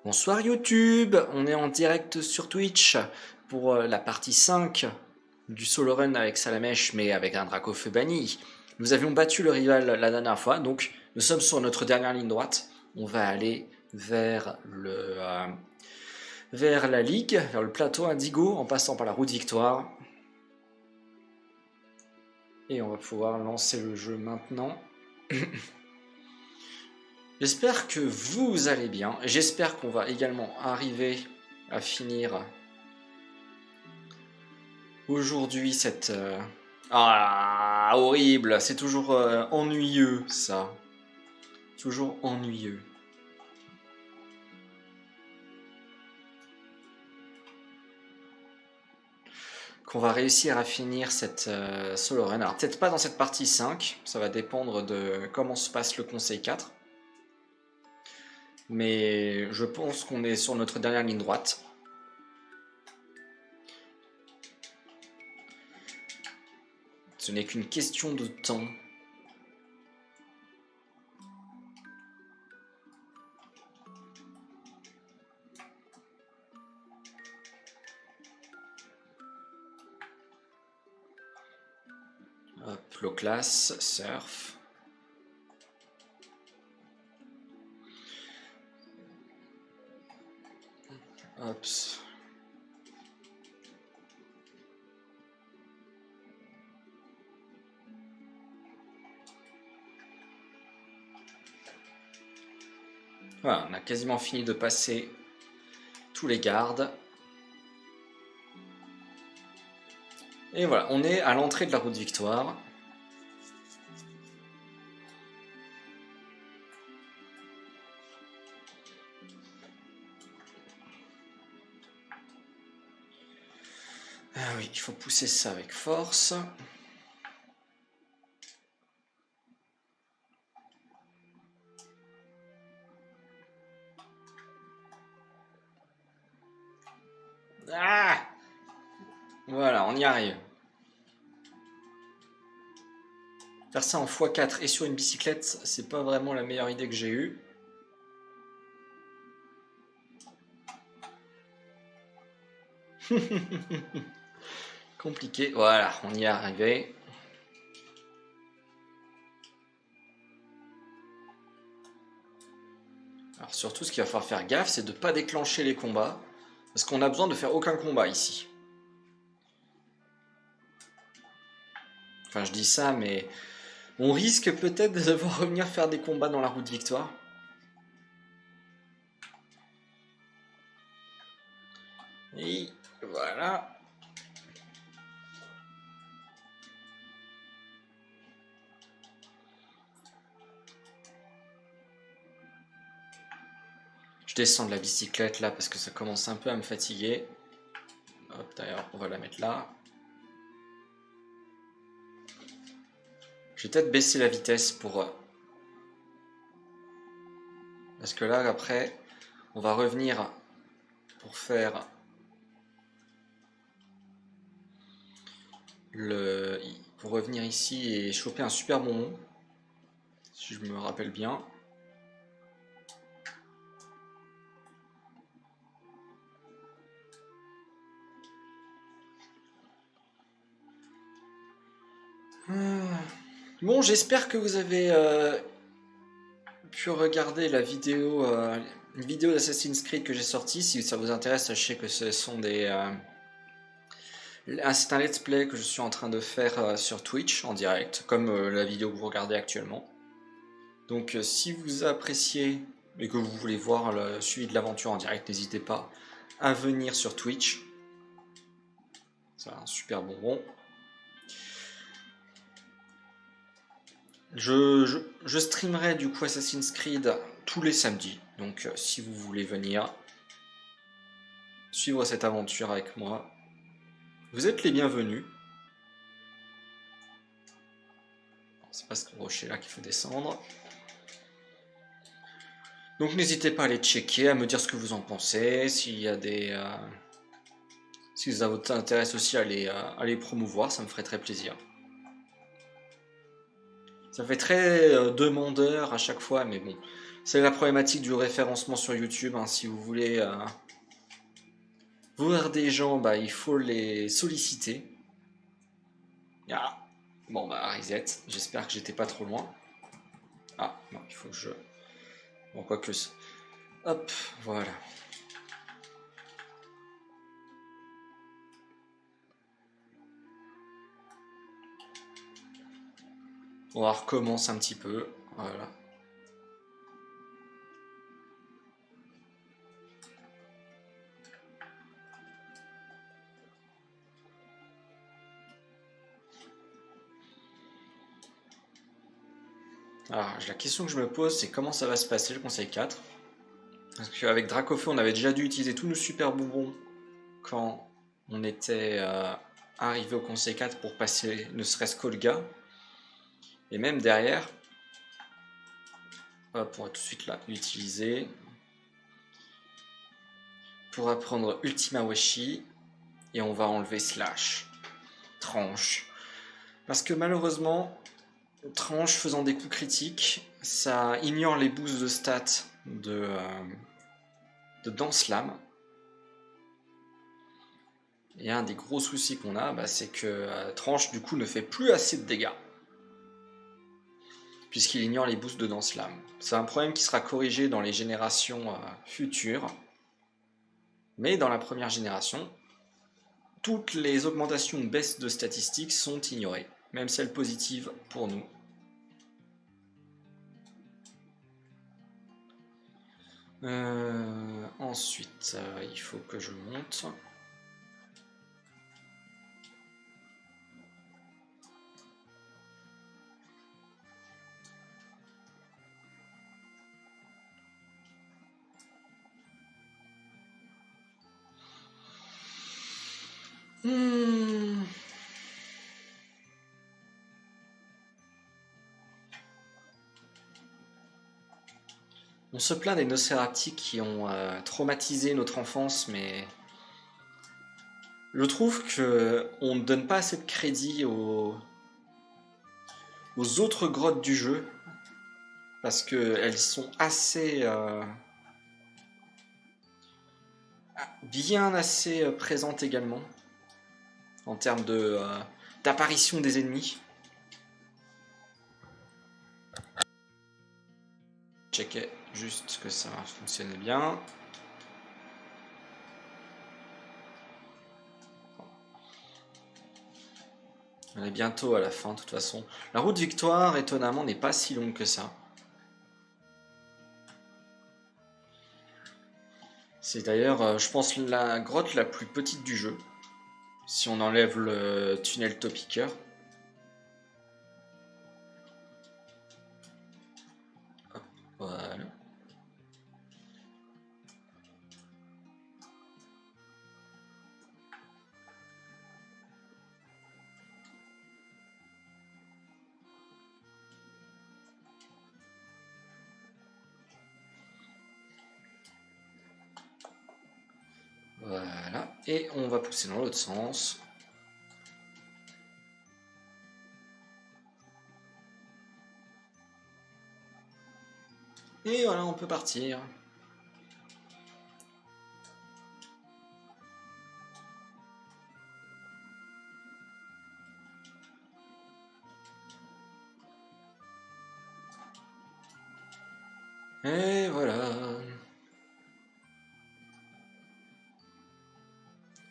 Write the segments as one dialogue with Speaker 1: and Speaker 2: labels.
Speaker 1: Bonsoir YouTube, on est en direct sur Twitch pour la partie 5 du solo run avec Salamèche mais avec un Dracofeu banni. Nous avions battu le rival la dernière fois, donc nous sommes sur notre dernière ligne droite. On va aller vers vers la ligue, vers le plateau Indigo en passant par la route Victoire. Et on va pouvoir lancer le jeu maintenant. J'espère que vous allez bien. J'espère qu'on va également arriver à finir aujourd'hui cette... Ah, horrible. C'est toujours ennuyeux, ça. Toujours ennuyeux. Qu'on va réussir à finir cette solo run. Alors peut-être pas dans cette partie 5. Ça va dépendre de comment se passe le conseil 4. Mais je pense qu'on est sur notre dernière ligne droite. Ce n'est qu'une question de temps. Hop, low class, surf. Hop. Voilà, on a quasiment fini de passer tous les gardes. Et voilà, on est à l'entrée de la route Victoire. Ah oui, il faut pousser ça avec force. Ah! Voilà, on y arrive. Faire ça en x4 et sur une bicyclette, c'est pas vraiment la meilleure idée que j'ai eue. Compliqué. Voilà, on y est arrivé. Alors surtout, ce qu'il va falloir faire gaffe, c'est de ne pas déclencher les combats. Parce qu'on a besoin de faire aucun combat ici. Enfin, je dis ça, mais on risque peut-être de devoir revenir faire des combats dans la route Victoire. Et voilà. Je descends de la bicyclette là parce que ça commence un peu à me fatiguer. Hop, d'ailleurs, on va la mettre là. Je vais peut-être baisser la vitesse pour... Parce que là, après, on va revenir pour faire le... Pour revenir ici et choper un super bonbon. Si je me rappelle bien. Bon, j'espère que vous avez pu regarder la vidéo, une vidéo d'Assassin's Creed que j'ai sortie. Si ça vous intéresse, sachez que ce sont des... c'est un let's play que je suis en train de faire sur Twitch en direct, comme la vidéo que vous regardez actuellement. Donc si vous appréciez et que vous voulez voir le suivi de l'aventure en direct, n'hésitez pas à venir sur Twitch. C'est un super bonbon. Je streamerai du coup Assassin's Creed tous les samedis. Donc si vous voulez venir suivre cette aventure avec moi, vous êtes les bienvenus. C'est pas ce rocher là qu'il faut descendre. Donc n'hésitez pas à les checker, à me dire ce que vous en pensez, s'il y a des... si ça vous intéresse aussi à les promouvoir, ça me ferait très plaisir. Ça fait très demandeur à chaque fois, mais bon, C'est la problématique du référencement sur YouTube, hein. Si vous voulez voir des gens, bah, il faut les solliciter. Ah. Bon bah reset, j'espère que j'étais pas trop loin. Ah non, il faut que je... Bon, quoique... Hop, voilà. On recommence un petit peu, voilà. Alors, la question que je me pose, c'est comment ça va se passer le conseil 4. Parce qu'avec Dracofeu, on avait déjà dû utiliser tous nos super bonbons quand on était arrivé au conseil 4 pour passer ne serait-ce qu'Olga. Et même derrière, hop, on va tout de suite là l'utiliser pour apprendre Ultima Washi. Et on va enlever Slash. Tranche. Parce que malheureusement, Tranche faisant des coups critiques, ça ignore les boosts de stats de Danslam. Et un des gros soucis qu'on a, bah, c'est que Tranche du coup ne fait plus assez de dégâts. Puisqu'il ignore les boosts de Danslam. C'est un problème qui sera corrigé dans les générations futures. Mais dans la première génération, toutes les augmentations de baisse de statistiques sont ignorées. Même celles positives pour nous. Ensuite, il faut que je monte. On se plaint des Nosferatu qui ont traumatisé notre enfance, mais je trouve que on ne donne pas assez de crédit aux autres grottes du jeu, parce qu'elles sont assez bien assez présentes également en termes d'apparition des ennemis. Checker juste que ça fonctionne bien. On est bientôt à la fin de toute façon. La route victoire, étonnamment, n'est pas si longue que ça. C'est d'ailleurs, je pense, la grotte la plus petite du jeu. Si on enlève le tunnel Topiqueur. Voilà. Voilà. Et on va pousser dans l'autre sens. Et voilà, on peut partir. Et voilà.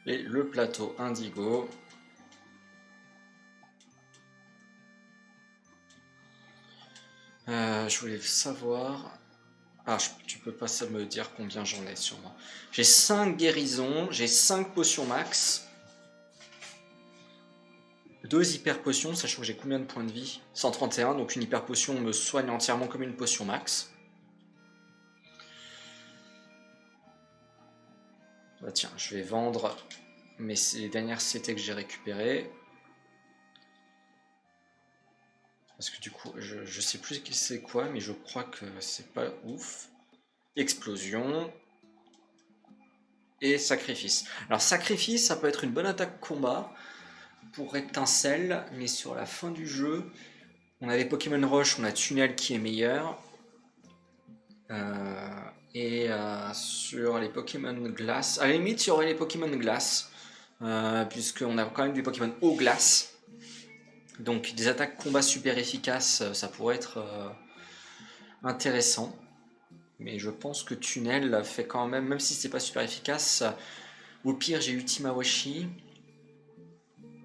Speaker 1: Et le plateau Indigo. Je voulais savoir... Ah, tu peux pas me dire combien j'en ai sur moi. J'ai 5 guérisons, j'ai 5 potions max. 2 hyper potions, sachant que j'ai combien de points de vie? 131, donc une hyper potion me soigne entièrement comme une potion max. Bah tiens, je vais vendre les dernières CT que j'ai récupérées. Parce que du coup, je sais plus c'est quoi, mais je crois que c'est pas ouf. Explosion. Et sacrifice. Alors sacrifice, ça peut être une bonne attaque combat pour étincelle, mais sur la fin du jeu, on avait Pokémon Rush, on a Tunnel qui est meilleur. Sur les Pokémon glace, à la limite, il y aurait les Pokémon glace, puisqu'on a quand même des Pokémon eau glace. Donc des attaques combat super efficaces, ça pourrait être intéressant. Mais je pense que Tunnel fait quand même si c'est pas super efficace, au pire j'ai Ultima Washi.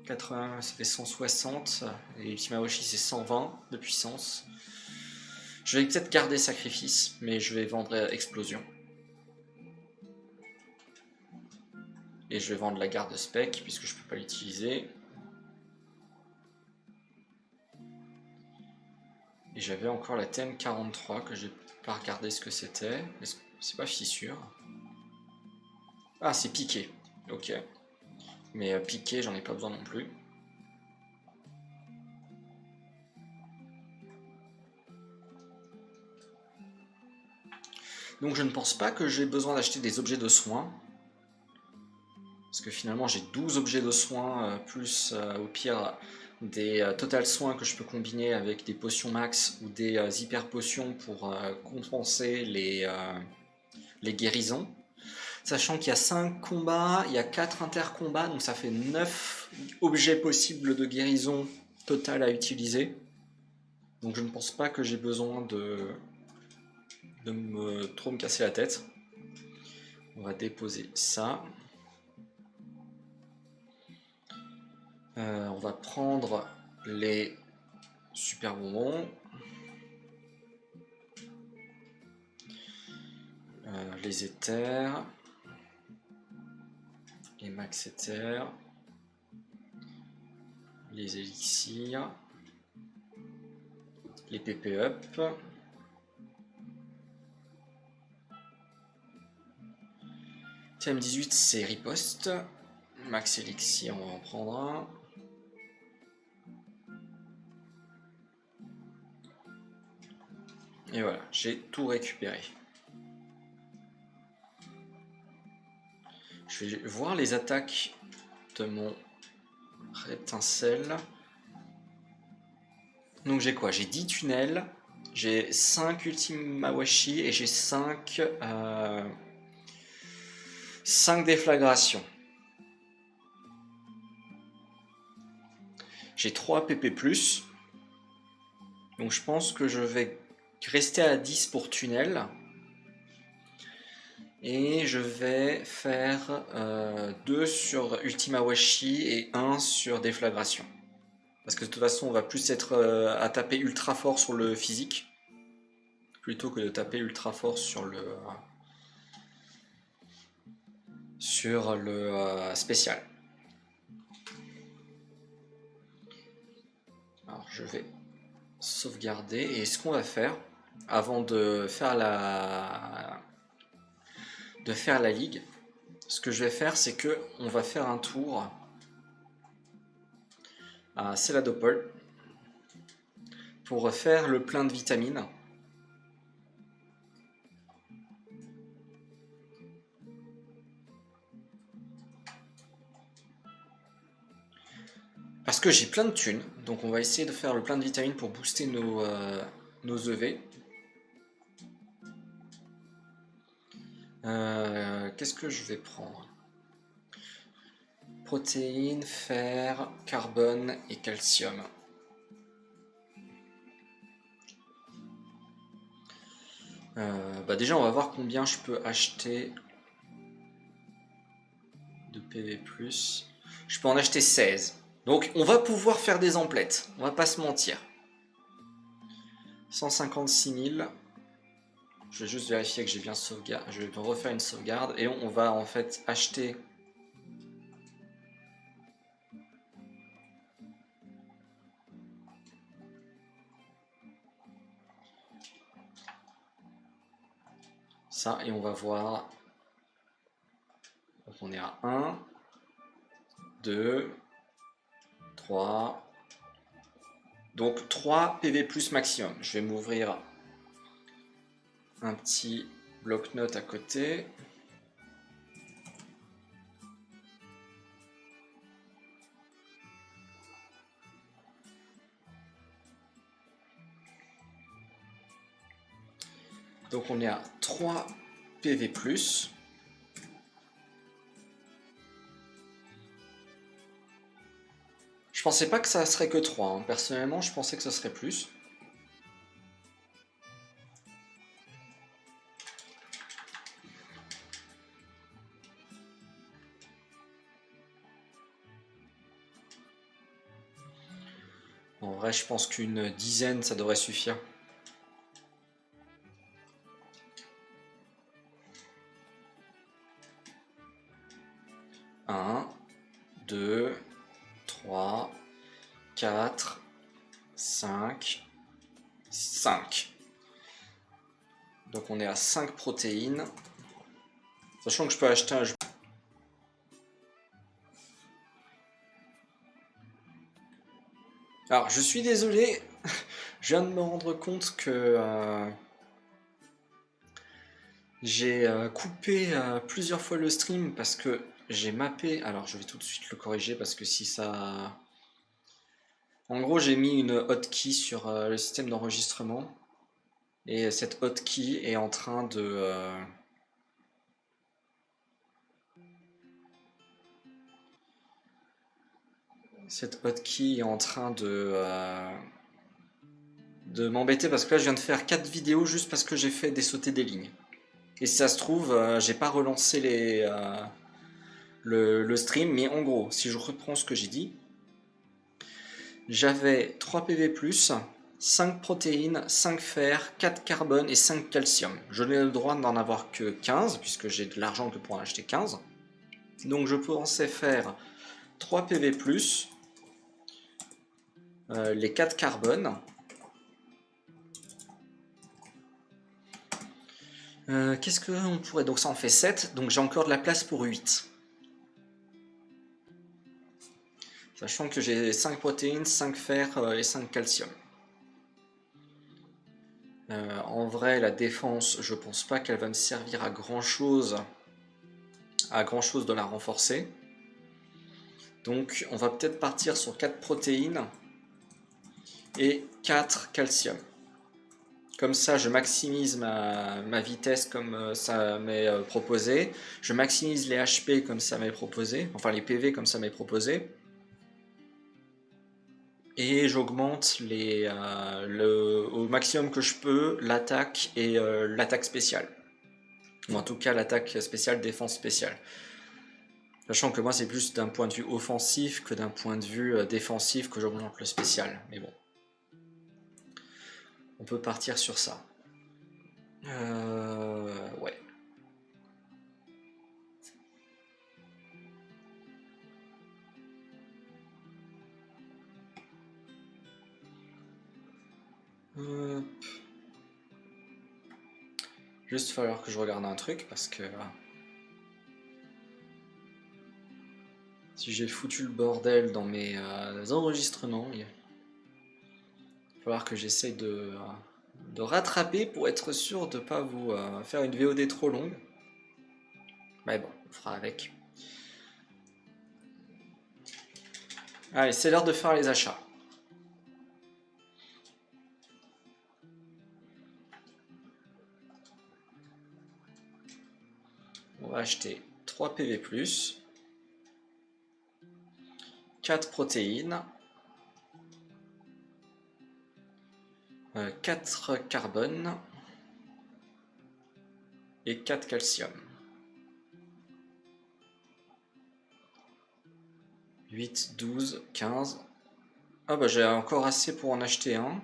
Speaker 1: 80, ça fait 160, et Ultima Washi c'est 120 de puissance. Je vais peut-être garder Sacrifice, mais je vais vendre Explosion. Et je vais vendre la garde spec, puisque je peux pas l'utiliser. Et j'avais encore la TM43 que j'ai pas regardé ce que c'était. C'est pas fissure. Ah, c'est piqué. Ok. Mais piqué, j'en ai pas besoin non plus. Donc je ne pense pas que j'ai besoin d'acheter des objets de soins. Parce que finalement j'ai 12 objets de soins, plus au pire des total soins que je peux combiner avec des potions max ou des hyper potions pour compenser les guérisons. Sachant qu'il y a 5 combats, il y a 4 intercombats, donc ça fait 9 objets possibles de guérison totale à utiliser. Donc je ne pense pas que j'ai besoin de trop me casser la tête. On va déposer ça. On va prendre les super bonbons. Les éthers. Les max éthers. Les élixirs. Les PP up. TM18 c'est riposte. Max élixir, on va en prendre un. Et voilà, j'ai tout récupéré. Je vais voir les attaques de mon Reptincelle. Donc j'ai quoi? J'ai 10 tunnels, j'ai 5 Ultima Washi et j'ai 5 déflagrations. J'ai 3 PP+. Donc je pense que je vais rester à 10 pour tunnel. Et je vais faire 2 sur Ultima Washi et 1 sur déflagration. Parce que de toute façon, on va plus être à taper ultra fort sur le physique, plutôt que de taper ultra fort sur le spécial. Alors je vais sauvegarder. Et ce qu'on va faire, avant de faire la ligue, ce que je vais faire, c'est que on va faire un tour à Céladopol pour faire le plein de vitamines. Parce que j'ai plein de thunes, donc on va essayer de faire le plein de vitamines pour booster nos EV. Qu'est-ce que je vais prendre? Protéines, fer, carbone et calcium. Déjà on va voir combien je peux acheter de PV+. Je peux en acheter 16. Donc on va pouvoir faire des emplettes, on va pas se mentir. 156 000. Je vais juste vérifier que j'ai bien sauvegarde. Je vais refaire une sauvegarde et on va en fait acheter ça et on va voir. Donc on est à 1, 2, 3. Donc 3 PV+ maximum. Je vais m'ouvrir un petit bloc-notes à côté. Donc on est à 3 PV+. Je pensais pas que ça serait que 3, hein. Personnellement je pensais que ça serait plus. En vrai je pense qu'une dizaine ça devrait suffire. 1, 2, 3, 4, 5, 5. Donc on est à 5 protéines. Sachant que je peux acheter un... Alors je suis désolé, je viens de me rendre compte que j'ai coupé plusieurs fois le stream parce que j'ai mappé... Alors je vais tout de suite le corriger parce que si ça... En gros j'ai mis une hotkey sur le système d'enregistrement. Et cette hotkey est en train de... Cette hotkey est en train de m'embêter parce que là je viens de faire 4 vidéos juste parce que j'ai fait des sautés des lignes. Et si ça se trouve, j'ai pas relancé le stream, mais en gros, si je reprends ce que j'ai dit, j'avais 3 PV+, 5 protéines, 5 fer, 4 carbone et 5 calcium. Je n'ai le droit d'en avoir que 15, puisque j'ai de l'argent que pour en acheter 15. Donc je pensais faire 3 PV+, les 4 carbone. Qu'est-ce qu'on pourrait... Donc ça en fait 7, donc j'ai encore de la place pour 8. Sachant que j'ai 5 protéines, 5 fer et 5 calcium. En vrai, la défense, je pense pas qu'elle va me servir à grand chose de la renforcer. Donc on va peut-être partir sur 4 protéines et 4 calcium. Comme ça, je maximise ma vitesse comme ça m'est proposé. Je maximise les HP comme ça m'est proposé. Enfin, les PV comme ça m'est proposé. Et j'augmente au maximum que je peux l'attaque et l'attaque spéciale. Ou en tout cas, l'attaque spéciale, défense spéciale. Sachant que moi, c'est plus d'un point de vue offensif que d'un point de vue défensif que j'augmente le spécial. Mais bon. On peut partir sur ça. Ouais. Juste falloir que je regarde un truc parce que si j'ai foutu le bordel dans mes enregistrements, il va falloir que j'essaye de rattraper pour être sûr de ne pas vous faire une VOD trop longue. Mais bon, on fera avec. Allez, c'est l'heure de faire les achats. On va acheter 3 PV+, 4 protéines, 4 carbone et 4 calcium. 8, 12, 15. Ah bah j'ai encore assez pour en acheter un.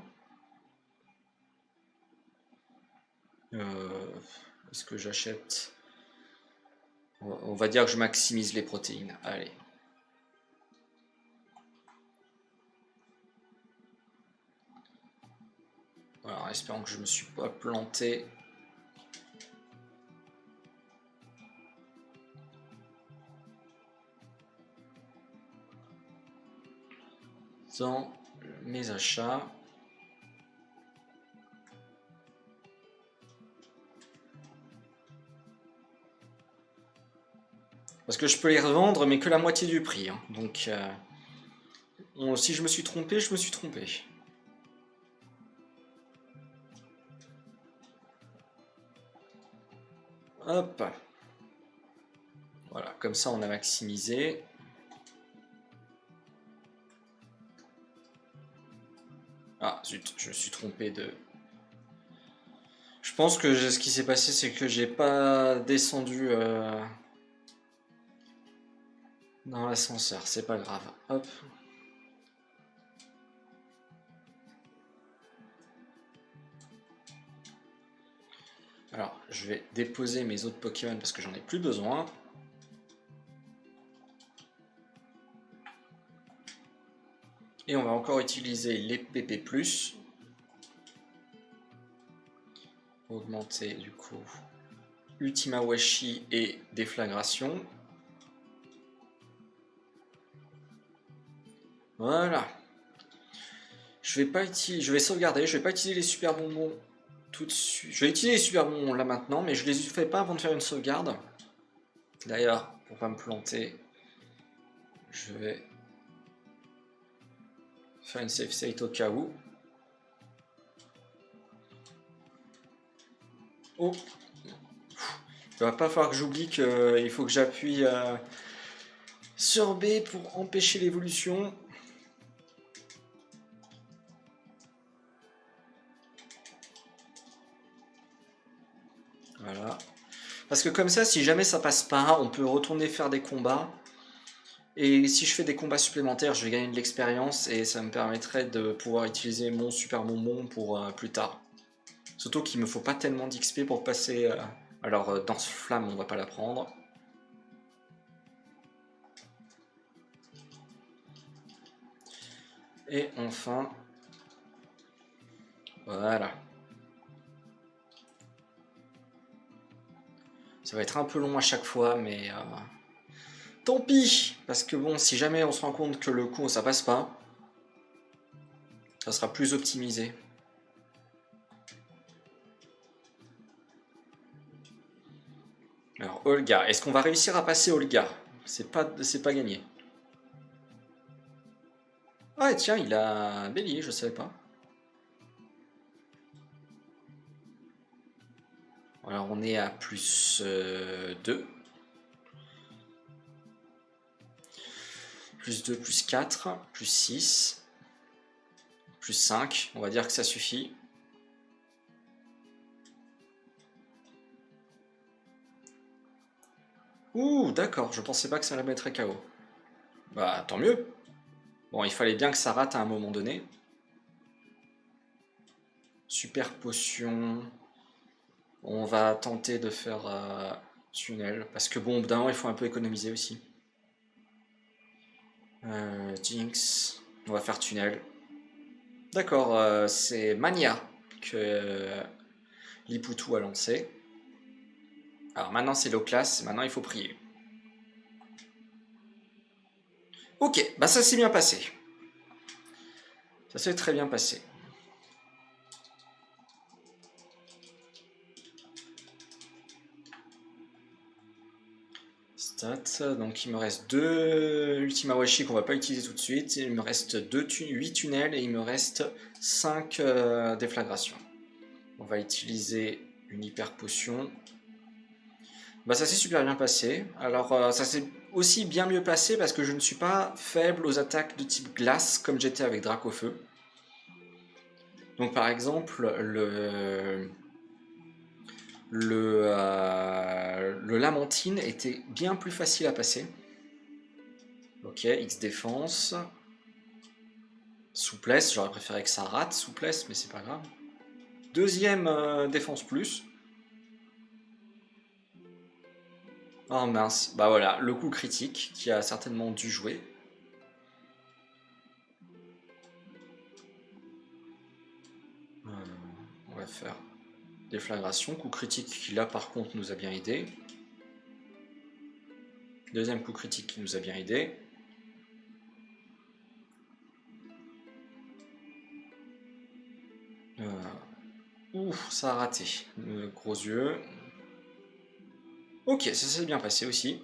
Speaker 1: Est-ce que j'achète? On va dire que je maximise les protéines. Allez. Voilà, en espérant que je ne me suis pas planté. Dans mes achats. Parce que je peux les revendre, mais que la moitié du prix. Hein. Donc, si je me suis trompé, je me suis trompé. Hop. Voilà, comme ça on a maximisé. Ah zut, je me suis trompé de... Je pense que ce qui s'est passé, c'est que j'ai pas descendu dans l'ascenseur, c'est pas grave. Hop. Alors, je vais déposer mes autres Pokémon parce que j'en ai plus besoin. Et on va encore utiliser les PP+. Augmenter du coup Ultima Washi et Déflagration. Voilà. Je vais sauvegarder, je vais pas utiliser les super bonbons tout de suite. Je vais utiliser les super bonbons là maintenant, mais je les fais pas avant de faire une sauvegarde. D'ailleurs, pour pas me planter, je vais faire une save state au cas où. Oh, il va pas falloir que j'oublie qu'il faut que j'appuie sur B pour empêcher l'évolution. Voilà. Parce que comme ça, si jamais ça passe pas, on peut retourner faire des combats. Et si je fais des combats supplémentaires, je vais gagner de l'expérience et ça me permettrait de pouvoir utiliser mon super bonbon pour plus tard. Surtout qu'il me faut pas tellement d'XP pour passer... alors, danse flamme, on va pas la prendre. Et enfin... Voilà. Ça va être un peu long à chaque fois, mais... tant pis. Parce que bon, si jamais on se rend compte que le coup, ça passe pas, ça sera plus optimisé. Alors, Olga. Est-ce qu'on va réussir à passer Olga? C'est pas gagné. Ah tiens, il a un bélier, je savais pas. Alors on est à plus 2. Plus 2, plus 4, plus 6, plus 5. On va dire que ça suffit. Ouh, d'accord, je pensais pas que ça la mettrait KO. Bah, tant mieux. Bon, il fallait bien que ça rate à un moment donné. Super potion. On va tenter de faire tunnel. Parce que bon, au bout d'un moment, il faut un peu économiser aussi. Jinx. On va faire tunnel. D'accord, c'est Mania que Liputu a lancé. Alors maintenant c'est low class, maintenant il faut prier. Ok, bah ça s'est bien passé. Ça s'est très bien passé. Stats, donc il me reste 2 Ultima Washi qu'on va pas utiliser tout de suite. Il me reste 8 tunnels et il me reste 5 déflagrations. On va utiliser une hyper potion. Bah ça s'est super bien passé. Alors ça s'est aussi bien mieux passé parce que je ne suis pas faible aux attaques de type glace comme j'étais avec Dracofeu. Donc par exemple le Lamantine était bien plus facile à passer. Ok, X défense. Souplesse, j'aurais préféré que ça rate souplesse, mais c'est pas grave. Deuxième défense plus. Oh mince, bah voilà, le coup critique qui a certainement dû jouer. On va faire déflagration, coup critique qui là par contre nous a bien aidé. Deuxième coup critique qui nous a bien aidé. Ouf, ça a raté. Gros yeux. Ok, ça s'est bien passé aussi.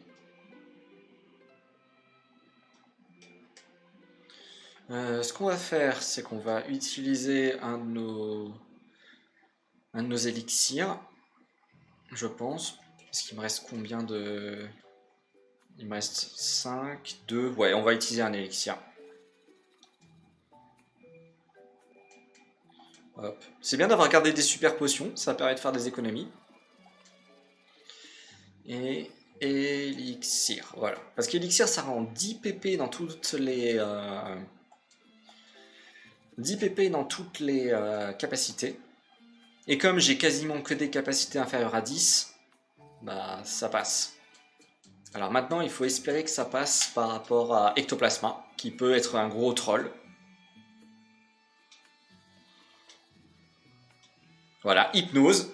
Speaker 1: Ce qu'on va faire, c'est qu'on va utiliser un de nos élixirs, je pense. Est-ce qu'il me reste combien de... Il me reste 5, 2... Ouais, on va utiliser un élixir. Hop. C'est bien d'avoir gardé des super potions, ça permet de faire des économies. Et élixir, voilà. Parce qu'élixir, ça rend 10 pp dans toutes les... 10 pp dans toutes les capacités. Et comme j'ai quasiment que des capacités inférieures à 10, bah ça passe. Alors maintenant, il faut espérer que ça passe par rapport à Ectoplasma, qui peut être un gros troll. Voilà, hypnose.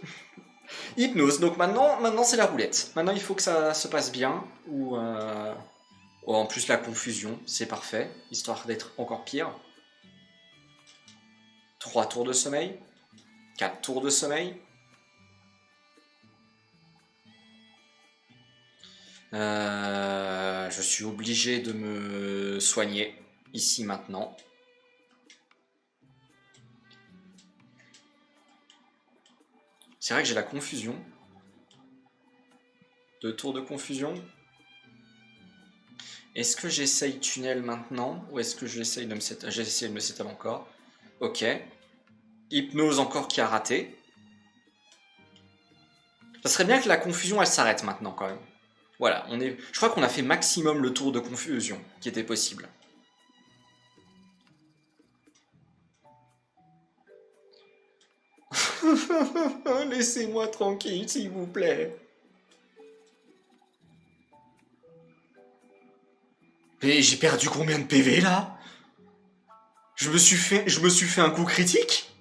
Speaker 1: Hypnose, donc maintenant c'est la roulette. Maintenant il faut que ça se passe bien, ou en plus la confusion, c'est parfait, histoire d'être encore pire. 3 tours de sommeil, 4 tours de sommeil. Je suis obligé de me soigner ici maintenant. C'est vrai que j'ai la confusion. 2 tours de confusion. Est-ce que j'essaye tunnel maintenant ou est-ce que j'essaye de me set... J'essaye de me setup encore. Ok. Hypnose encore qui a raté. Ça serait bien que la confusion elle s'arrête maintenant quand même. Voilà, je crois qu'on a fait maximum le tour de confusion qui était possible. Laissez-moi tranquille, s'il vous plaît. Mais j'ai perdu combien de PV là? Je me suis fait un coup critique?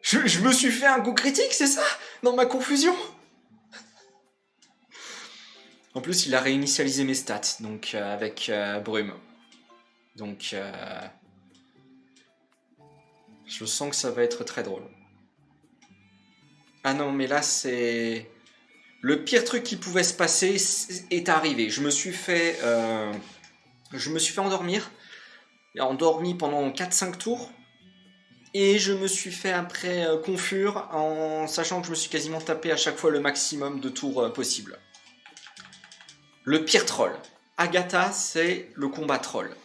Speaker 1: Je me suis fait un coup critique, c'est ça? Dans ma confusion? En plus, il a réinitialisé mes stats, donc avec Brume. Donc, je sens que ça va être très drôle. Ah non, mais là, c'est... Le pire truc qui pouvait se passer est arrivé. Je me suis fait endormir. Endormi pendant 4-5 tours. Et je me suis fait après confure en sachant que je me suis quasiment tapé à chaque fois le maximum de tours possible. Le pire troll. Agatha, c'est le combat troll.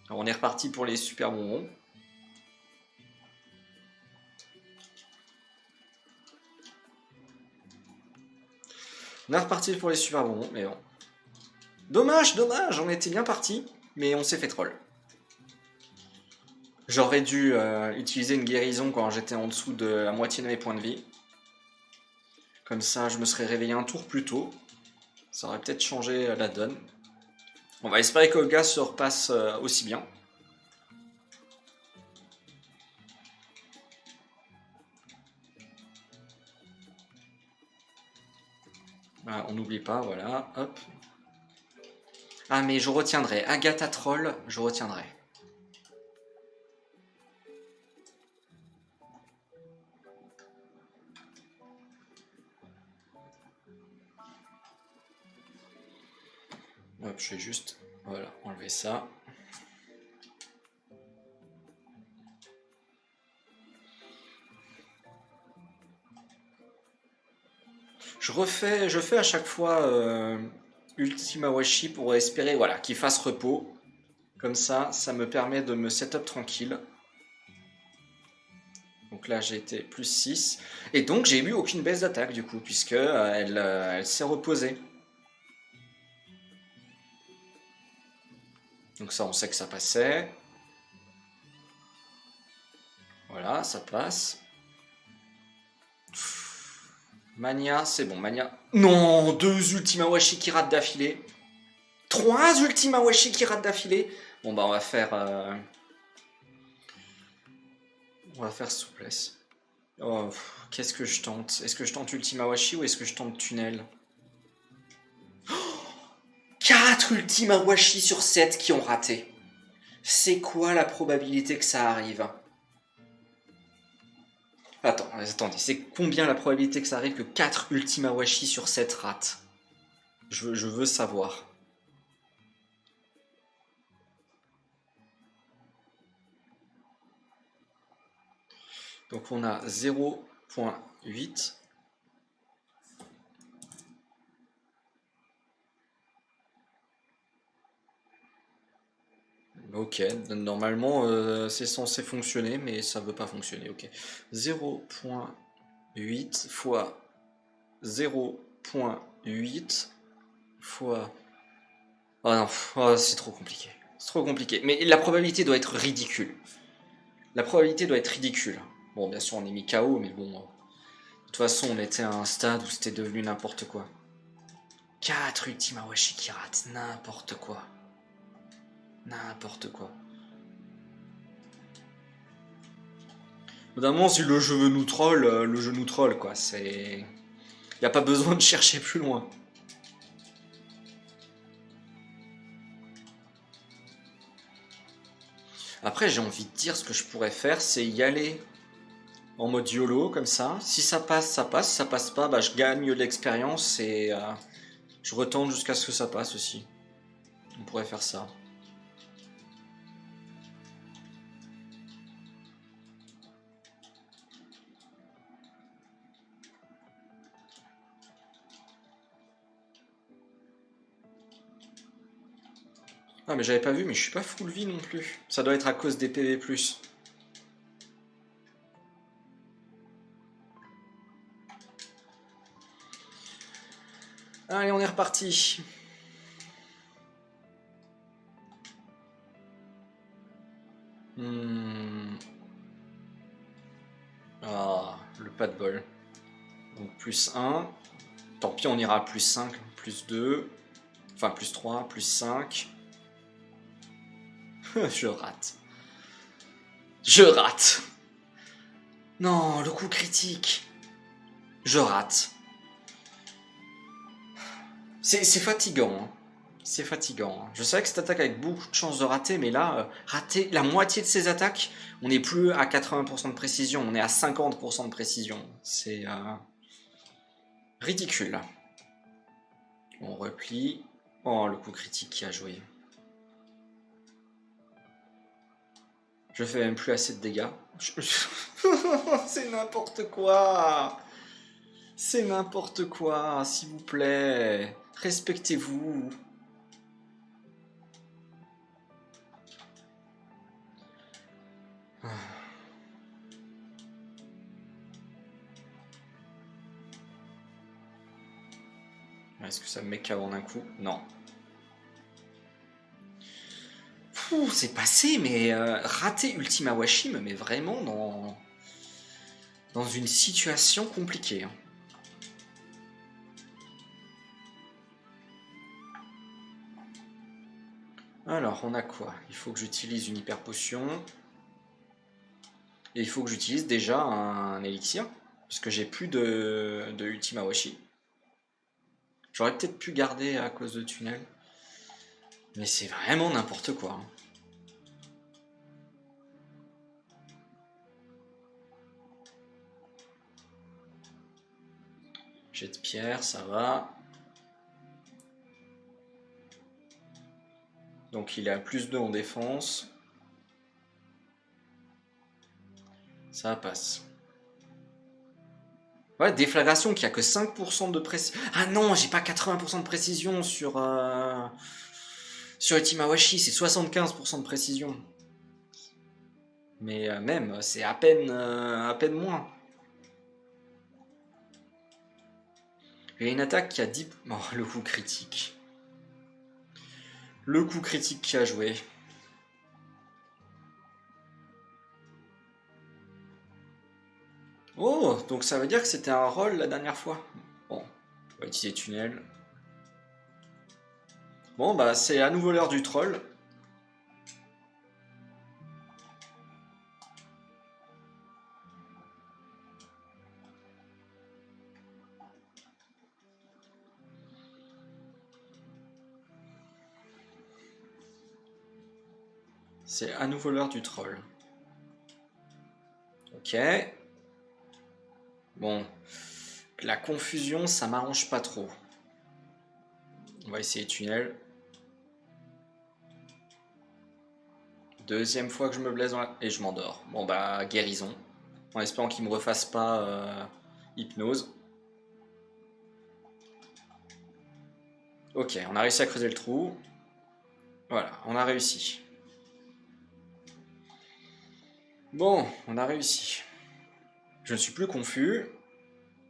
Speaker 1: Alors on est reparti pour les super bonbons. On est reparti pour les super bonbons, mais bon. Dommage, dommage, on était bien parti, mais on s'est fait troll. J'aurais dû utiliser une guérison quand j'étais en dessous de la moitié de mes points de vie. Comme ça, je me serais réveillé un tour plus tôt. Ça aurait peut-être changé la donne. On va espérer que le gars se repasse aussi bien. Voilà, on n'oublie pas, voilà, hop. Ah mais je retiendrai, Agatha Troll, je retiendrai. Hop, je vais juste, voilà, enlever ça. Je fais à chaque fois Ultima Washi pour espérer voilà, qu'il fasse repos. Comme ça me permet de me setup tranquille. Donc là j'ai été plus 6. Et donc j'ai eu aucune baisse d'attaque du coup, puisque elle s'est reposée. Donc ça on sait que ça passait. Voilà, ça passe. Mania, c'est bon, Mania. Non, 2 Ultima Washi qui ratent d'affilée. 3 Ultima Washi qui ratent d'affilée. Bon bah on va faire... On va faire souplesse. Oh, qu'est-ce que je tente? Est-ce que je tente Ultima Washi ou est-ce que je tente Tunnel? 4 Ultima Washi sur 7 qui ont raté. C'est quoi la probabilité que ça arrive? Attendez, c'est combien la probabilité que ça arrive que 4 Ultima Washi sur 7 ratent? Je veux savoir. Donc on a 0.8. Ok, normalement c'est censé fonctionner, mais ça veut pas fonctionner. Ok. 0.8 fois 0.8 fois... Oh non, oh, c'est trop compliqué. C'est trop compliqué. Mais la probabilité doit être ridicule. La probabilité doit être ridicule. Bon, bien sûr, on est mis KO, mais bon... de toute façon, on était à un stade où c'était devenu n'importe quoi. 4 Ultima Washi qui ratent, n'importe quoi. N'importe quoi. Évidemment, si le jeu nous troll, le jeu nous troll, quoi. C'est... Y a pas besoin de chercher plus loin. Après, j'ai envie de dire, ce que je pourrais faire, c'est y aller en mode YOLO, comme ça. Si ça passe, ça passe. Si ça passe pas, bah, je gagne de l'expérience et je retente jusqu'à ce que ça passe aussi. On pourrait faire ça. Ah, mais j'avais pas vu, mais je suis pas full vie non plus. Ça doit être à cause des PV+. Allez, on est reparti. Ah, le pas de bol. Donc plus 1. Tant pis, on ira à plus 5, plus 2. Enfin, plus 3, plus 5. Je rate. Je rate. Non, le coup critique. Je rate. C'est fatigant. Hein. C'est fatigant. Hein. Je savais que cette attaque avait beaucoup de chances de rater, mais là, rater la moitié de ses attaques, on n'est plus à 80% de précision, on est à 50% de précision. C'est ridicule. On replie. Oh, le coup critique qui a joué. Je fais même plus assez de dégâts. C'est n'importe quoi. C'est n'importe quoi, s'il vous plaît. Respectez-vous. Est-ce que ça me met KO en un coup? Non. C'est passé, mais raté Ultima Washi me met vraiment dans une situation compliquée. Hein. Alors, on a quoi? Il faut que j'utilise une hyper potion. Et il faut que j'utilise déjà un élixir. Parce que j'ai plus de Ultima Washi. J'aurais peut-être pu garder à cause de tunnel. Mais c'est vraiment n'importe quoi. Hein. Jet de pierre, ça va. Donc il est à plus 2 en défense. Ça passe. Ouais, déflagration qui a que 5% de précision. Ah non, j'ai pas 80% de précision sur Ultima Washi, c'est 75% de précision. Mais même, c'est à peine moins. Il y a une attaque qui a 10... Oh, le coup critique. Le coup critique qui a joué. Oh, donc ça veut dire que c'était un roll la dernière fois. Bon, on va utiliser tunnel. Bon, bah c'est à nouveau l'heure du troll. C'est à nouveau l'heure du troll. Ok. Bon. La confusion, ça m'arrange pas trop. On va essayer tunnel. Deuxième fois que je me blesse dans la... Et je m'endors. Bon bah, guérison. En espérant qu'il me refasse pas hypnose. Ok, on a réussi à creuser le trou. Voilà, on a réussi. Bon, on a réussi. Je ne suis plus confus.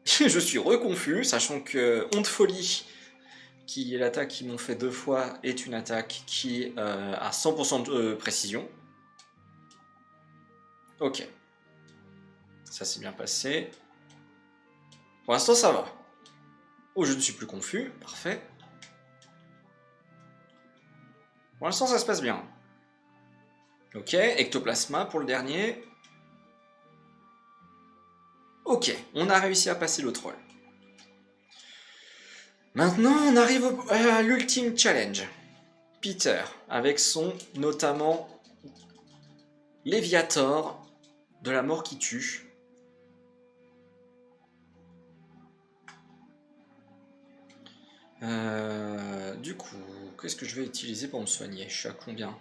Speaker 1: Je suis reconfus, sachant que Honte Folie, qui est l'attaque qu'ils m'ont fait 2 fois, est une attaque qui a 100% de précision. Ok. Ça s'est bien passé. Pour l'instant, ça va. Oh, je ne suis plus confus. Parfait. Pour l'instant, ça se passe bien. Ok, Ectoplasma pour le dernier. Ok, on a réussi à passer le troll. Maintenant, on arrive à l'ultime challenge. Peter, avec son, notamment, Léviator, de la mort qui tue. Du coup, qu'est-ce que je vais utiliser pour me soigner? Je suis à combien?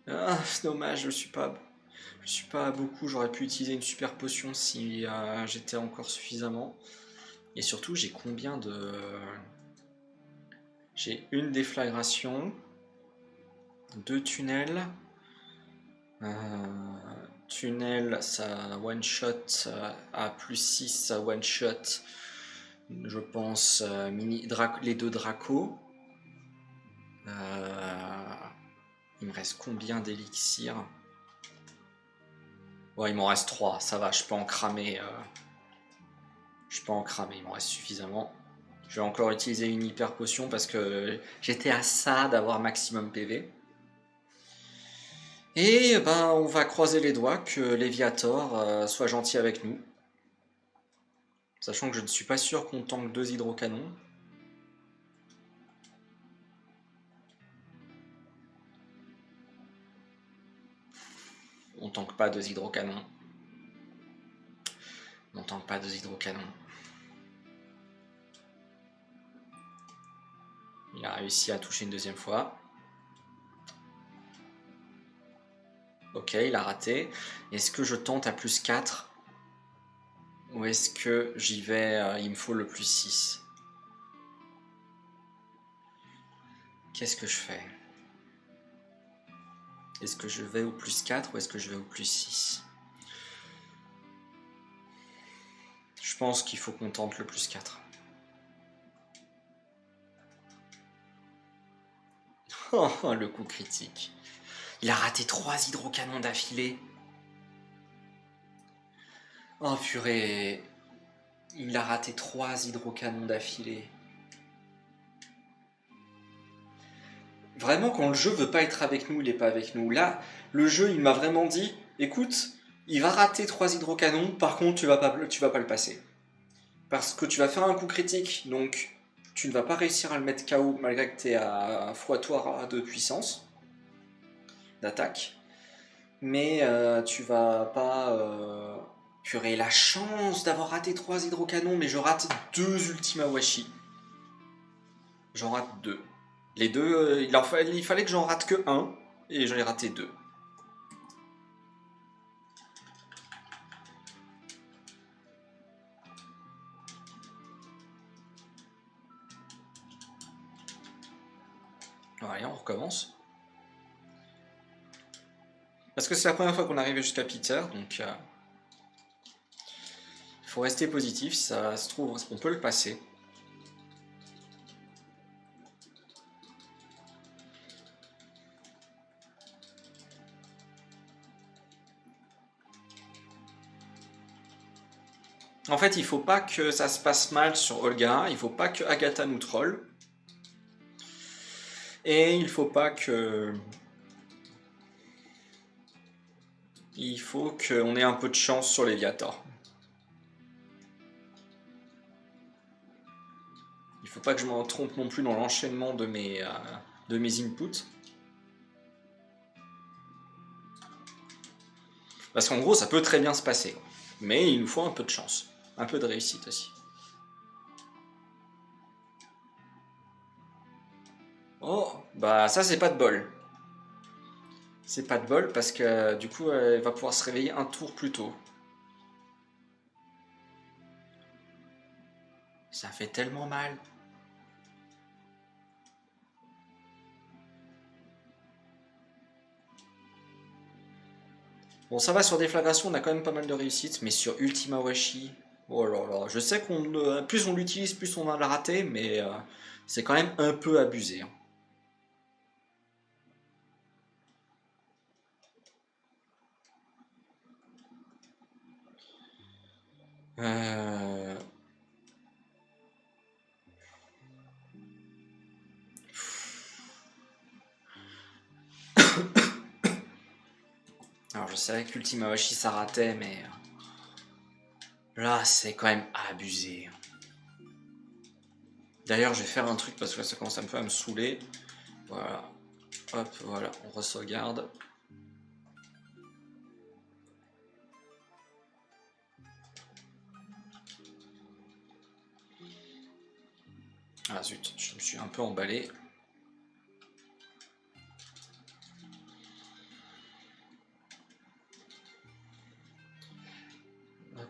Speaker 1: Ah, c'est dommage, je suis pas à beaucoup. J'aurais pu utiliser une super potion si j'étais encore suffisamment. Et surtout, j'ai combien de... J'ai une déflagration, 2 tunnels. Tunnel, ça one shot à plus 6, ça one shot. Je pense les 2 Dracos. Il me reste combien d'élixir? Ouais, il m'en reste 3, ça va, je peux en cramer. Il m'en reste suffisamment. Je vais encore utiliser une hyper potion parce que j'étais à ça d'avoir maximum PV. Et ben, on va croiser les doigts que Léviator soit gentil avec nous. Sachant que je ne suis pas sûr qu'on tank 2 hydrocanons. On tank pas 2 hydrocanons. On tank pas 2 hydrocanons. Il a réussi à toucher une deuxième fois. Ok, il a raté. Est-ce que je tente à plus 4? Ou est-ce que j'y vais, il me faut le plus 6? Qu'est-ce que je fais? Est-ce que je vais au plus 4 ou est-ce que je vais au plus 6? Je pense qu'il faut qu'on tente le plus 4. Oh, le coup critique. Il a raté 3 hydrocanons d'affilée. Oh purée. Il a raté 3 hydrocanons d'affilée. Vraiment, quand le jeu veut pas être avec nous, il est pas avec nous. Là, le jeu, il m'a vraiment dit, écoute, il va rater 3 hydrocanons, par contre, tu vas pas le passer. Parce que tu vas faire un coup critique, donc tu ne vas pas réussir à le mettre KO malgré que tu es à x3 de puissance d'attaque. Mais tu vas pas... Purée, la chance d'avoir raté 3 hydrocanons, mais je rate 2 Ultima Washi. J'en rate 2. Les 2, il fallait que j'en rate que 1, et j'en ai raté 2. Allez, on recommence. Parce que c'est la première fois qu'on arrive jusqu'à Peter, donc... il faut rester positif, si ça se trouve, on peut le passer. En fait, il faut pas que ça se passe mal sur Olga, il faut pas que Agatha nous troll. Et il faut pas que... Il faut qu'on ait un peu de chance sur Léviator. Il faut pas que je m'en trompe non plus dans l'enchaînement de mes inputs. Parce qu'en gros, ça peut très bien se passer. Mais il nous faut un peu de chance. Un peu de réussite aussi. Oh, bah ça c'est pas de bol. C'est pas de bol parce que du coup elle va pouvoir se réveiller un tour plus tôt. Ça fait tellement mal. Bon, ça va, sur Déflagration, on a quand même pas mal de réussites, mais sur Ultima Washi, oh là là, je sais qu'on plus on l'utilise, plus on va le rater, mais c'est quand même un peu abusé, hein. Euh, Alors je savais qu'Ultima Washi ça ratait, mais là c'est quand même abusé. D'ailleurs je vais faire un truc parce que là ça commence un peu à me saouler. Voilà, hop, voilà, on re-sauvegarde. Ah zut, je me suis un peu emballé. Hop.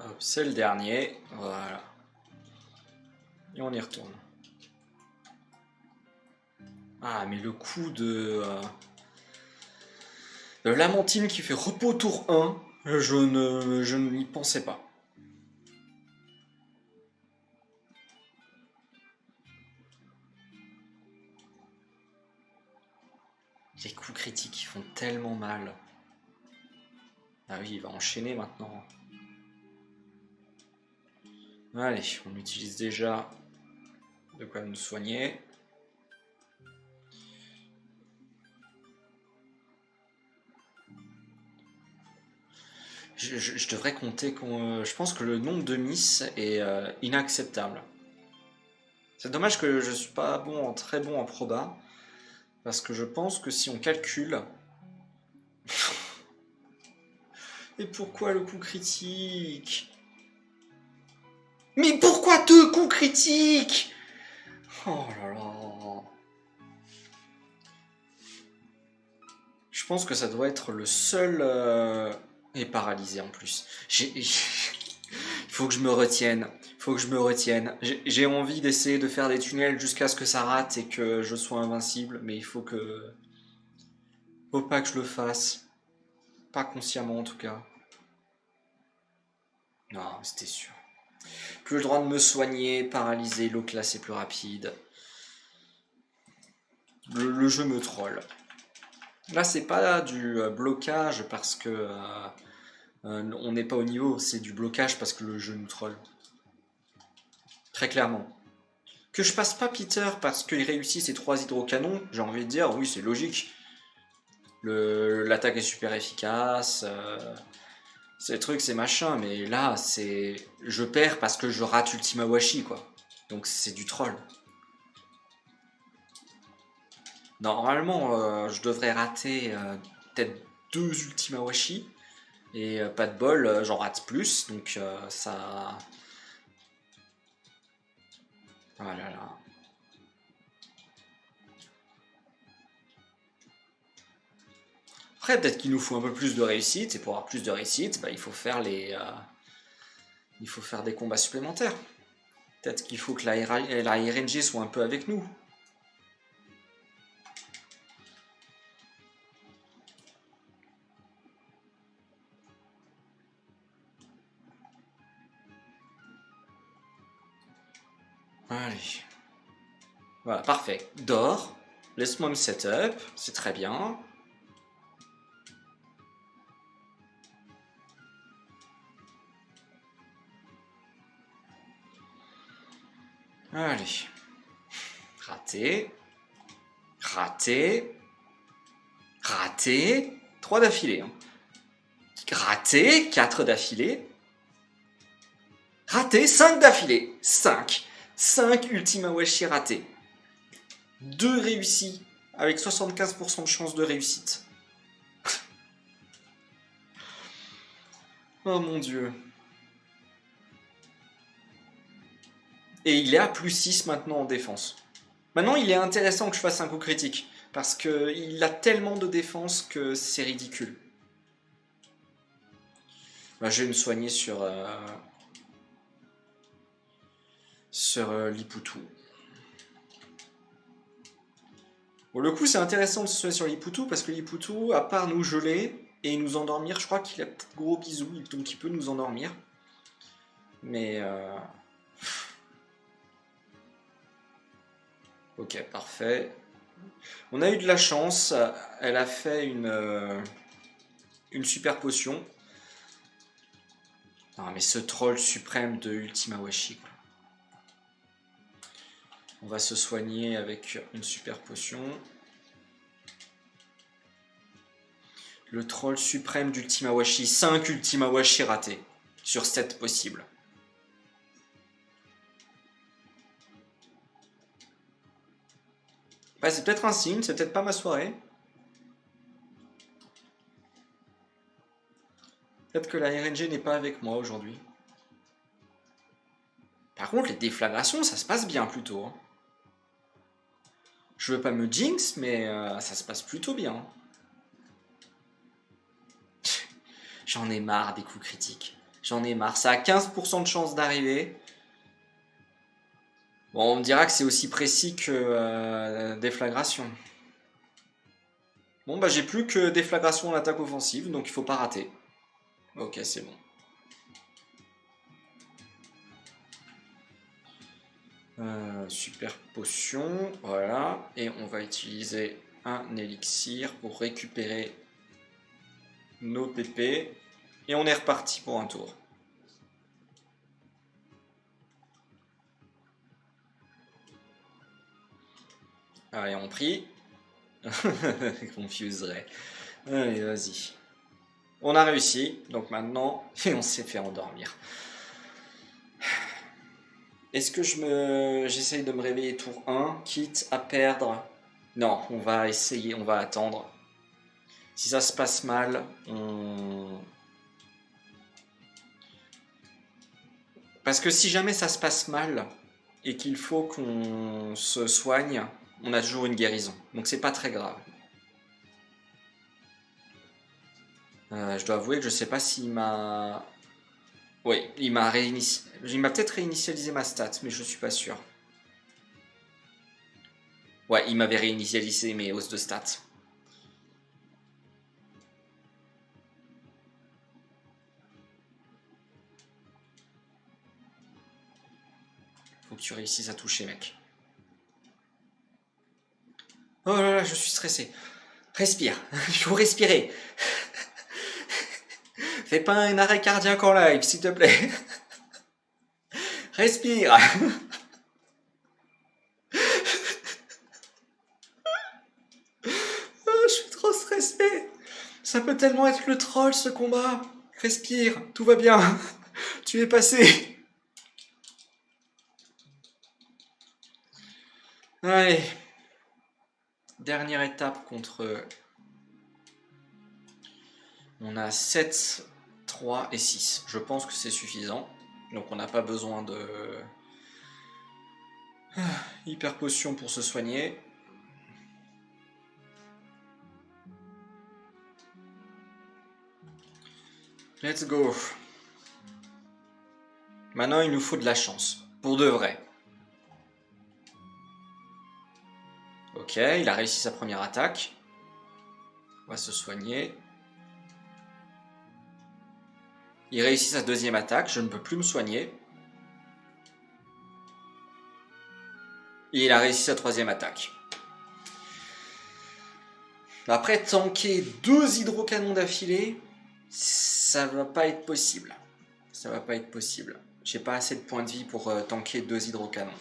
Speaker 1: Hop, c'est le dernier, voilà. Et on y retourne. Ah mais le coup de Lamentine qui fait repos tour 1, je n'y pensais pas. Les coups critiques ils font tellement mal. Ah oui, il va enchaîner maintenant. Allez, on utilise déjà de quoi nous soigner. Je devrais compter. Je pense que le nombre de miss est inacceptable. C'est dommage que je suis pas très bon en proba. Parce que je pense que si on calcule. Et pourquoi le coup critique? Mais pourquoi deux coups critiques? Oh là là. Je pense que ça doit être le seul. Et paralysé en plus. Il faut que je me retienne. Faut que je me retienne. J'ai envie d'essayer de faire des tunnels jusqu'à ce que ça rate et que je sois invincible, mais il faut que. Faut pas que je le fasse. Pas consciemment en tout cas. Non, c'était sûr. Plus le droit de me soigner, paralysé, l'eau classe est plus rapide. Le jeu me troll. Là, c'est pas du blocage parce que on n'est pas au niveau, c'est du blocage parce que le jeu nous troll. Très clairement. Que je passe pas Peter parce qu'il réussit ses 3 hydrocanons, j'ai envie de dire, oui, c'est logique. L'attaque est super efficace, c'est trucs, c'est machin, mais là, c'est. Je perds parce que je rate Ultima Washi, quoi. Donc c'est du troll. Normalement, je devrais rater peut-être 2 Ultima Washi, et pas de bol, j'en rate plus, donc ça. Ah là là. Après, peut-être qu'il nous faut un peu plus de réussite, et pour avoir plus de réussite, bah, il faut faire il faut faire des combats supplémentaires. Peut-être qu'il faut que la RNG soit un peu avec nous. Allez. Voilà, parfait. Dors. Laisse-moi me setup. C'est très bien. Allez. Raté. Raté. Raté. 3 d'affilée. Hein. Raté. 4 d'affilée. Raté. 5 d'affilée. 5. 5 Ultima Washi ratés. 2 réussis. Avec 75% de chance de réussite. Oh mon dieu. Et il est à plus 6 maintenant en défense. Maintenant, il est intéressant que je fasse un coup critique. Parce qu'il a tellement de défense que c'est ridicule. Là, je vais me soigner sur Liputu. Bon, le coup, c'est intéressant de se soigner sur Liputu parce que Liputu, à part nous geler et nous endormir, je crois qu'il a gros bisous, donc il peut nous endormir. Mais... Ok, parfait. On a eu de la chance, elle a fait une super potion. Non mais ce troll suprême de Ultima Washi. On va se soigner avec une super potion. Le troll suprême d'Ultima Washi. 5 Ultima Washi ratés sur 7 possibles. Bah, c'est peut-être un signe, c'est peut-être pas ma soirée. Peut-être que la RNG n'est pas avec moi aujourd'hui. Par contre, les déflagrations, ça se passe bien plutôt. Hein. Je veux pas me jinx, mais ça se passe plutôt bien. J'en ai marre des coups critiques. J'en ai marre. Ça a 15% de chance d'arriver. Bon, on me dira que c'est aussi précis que déflagration. Bon, bah j'ai plus que déflagration en attaque offensive, donc il faut pas rater. Ok, c'est bon. Super potion, voilà. Et on va utiliser un élixir pour récupérer nos PP. Et on est reparti pour un tour. Allez, on prie. Confuserait. Allez, vas-y. On a réussi, donc maintenant, on s'est fait endormir. Est-ce que j'essaye de me réveiller tour 1, quitte à perdre? Non, on va essayer, on va attendre. Si ça se passe mal, Parce que si jamais ça se passe mal, et qu'il faut qu'on se soigne, on a toujours une guérison. Donc c'est pas très grave. Je dois avouer que je sais pas s'il m'a... Oui, il m'a peut-être réinitialisé ma stat, mais je suis pas sûr. Ouais, il m'avait réinitialisé mes hausses de stats. Faut que tu réussisses à toucher, mec. Oh là là, je suis stressé. Respire, il faut respirer. Fais pas un arrêt cardiaque en live, s'il te plaît. Respire. Je suis trop stressé. Ça peut tellement être le troll ce combat. Respire, tout va bien. Tu es passé. Allez. Dernière étape contre... On a 7, 3 et 6. Je pense que c'est suffisant. Donc on n'a pas besoin de... hyper potion pour se soigner. Let's go. Maintenant, il nous faut de la chance. Pour de vrai. Ok, il a réussi sa première attaque. On va se soigner. Il réussit sa deuxième attaque. Je ne peux plus me soigner. Et il a réussi sa troisième attaque. Après, tanker 2 hydrocanons d'affilée, ça va pas être possible. Ça va pas être possible. J'ai pas assez de points de vie pour tanker 2 hydrocanons.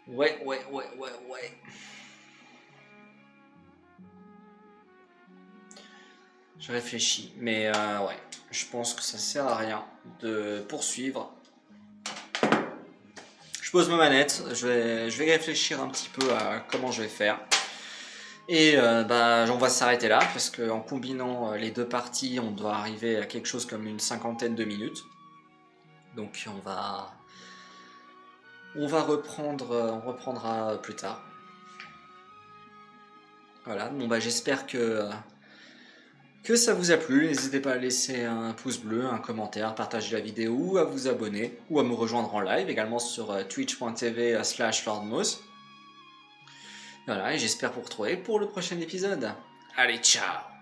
Speaker 1: Ouais. Je réfléchis, mais ouais, je pense que ça sert à rien de poursuivre. Je pose ma manette, je vais réfléchir un petit peu à comment je vais faire. Et bah, on va s'arrêter là, parce qu'en combinant les deux parties, on doit arriver à quelque chose comme une cinquantaine de minutes. Donc on va reprendre, on reprendra plus tard. Voilà, bon bah j'espère que ça vous a plu. N'hésitez pas à laisser un pouce bleu, un commentaire, partager la vidéo, ou à vous abonner, ou à me rejoindre en live, également sur twitch.tv/lordmouse. Voilà, et j'espère vous retrouver pour le prochain épisode. Allez, ciao!